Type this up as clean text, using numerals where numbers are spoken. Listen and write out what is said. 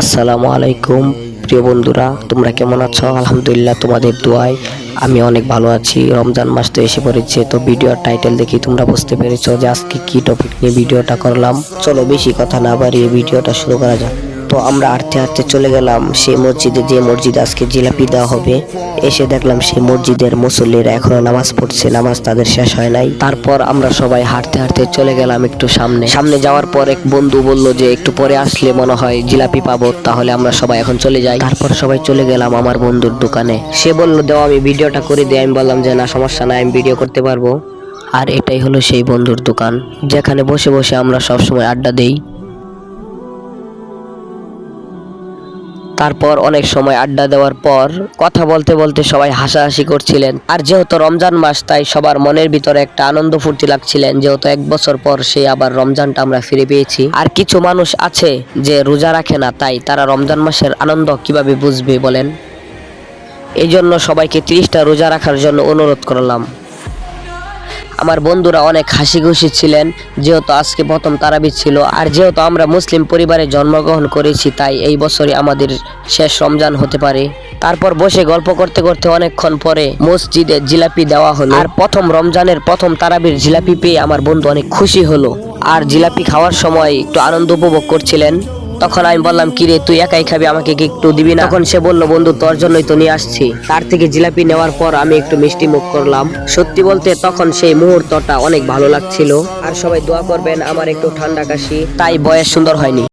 আসসালামু আলাইকুম প্রিয় বন্ধুরা, তোমরা কেমন আছো? আলহামদুলিল্লাহ, তোমাদের দোয়ায় আমি অনেক ভালো আছি। রমজান মাস তো এসে পড়েছে, তো ভিডিওর টাইটেল দেখি তোমরা বুঝতে পেরেছো যে আজকে কি টপিক নিয়ে ভিডিওটা করলাম। চলো বেশি কথা না বাড়িয়ে ভিডিওটা শুরু করা যাক। তো আমরা হাঁটতে হাঁটতে চলে গেলাম সেই মসজিদে, যে মসজিদে আজকে জিলাপি দেওয়া হবে। এসে দেখলাম সেই মসজিদের মুসল্লিরা এখনো নামাজ পড়ছে, নামাজ তাদের শেষ হয় নাই। তারপর আমরা সবাই হাঁটতে হাঁটতে চলে গেলাম একটু সামনে। সামনে যাওয়ার পর এক বন্ধু বলল যে একটু পরে আসলে মনে হয় জিলাপি পাবো, তাহলে আমরা সবাই এখন চলে যাই। তারপর সবাই চলে গেলাম আমার বন্ধুর দোকানে। সে বলল দেও আমি ভিডিওটা করে দিই। আমি বললাম যে না, সমস্যা নাই, আমি ভিডিও করতে পারবো। আর এটাই হলো সেই বন্ধুর দোকান, যেখানে বসে বসে আমরা সবসময় আড্ডা দেই। তারপর অনেক সময় আড্ডা দেওয়ার পর কথা বলতে বলতে সবাই হাসাহাসি করছিলেন। আর যেহেতু রমজান মাস, তাই সবার মনের ভিতরে একটা আনন্দ ফুর্তি লাগছিলেন, যেহেতু 1 বছর পর সেই আবার রমজানটা আমরা ফিরে পেয়েছি। আর কিছু মানুষ আছে যে রোজা রাখে না, তাই তারা রমজান মাসের আনন্দ কিভাবে বুঝবে বলেন? এই জন্য সবাইকে 30টা রোজা রাখার জন্য অনুরোধ করলাম। আমার বন্ধুরা অনেক হাসি খুশি ছিলেন, যেহেতু আজকে প্রথম তারাবি ছিল। আর যেহেতু আমরা মুসলিম পরিবারে জন্মগ্রহণ করেছি, তাই এই বছরই আমাদের শেষ রমজান হতে পারে। তারপর বসে গল্প করতে করতে অনেকক্ষণ পরে মসজিদে জিলাপি দেওয়া হলো। আর প্রথম রমজানের প্রথম তারাবির জিলাপি পেয়ে আমার বন্ধু অনেক খুশি হলো। আর জিলাপি খাওয়ার সময় একটু আনন্দ উপভোগ করছিলেন। তখন আমি বললাম, কিরে তুই একাই খাবি, আমাকে কি একটু দিবি না? তখন সে বলল, বন্ধু তোর জন্যই তো নিয়ে আসছি। তার থেকে জিলাপি নেওয়ার পর আমি একটু মিষ্টি মুখ করলাম। সত্যি বলতে তখন সেই মুহূর্তটা অনেক ভালো লাগছিল। আর সবাই দোয়া করবেন আমার একটু ঠান্ডা কাশি, তাই বয়স সুন্দর হয়নি।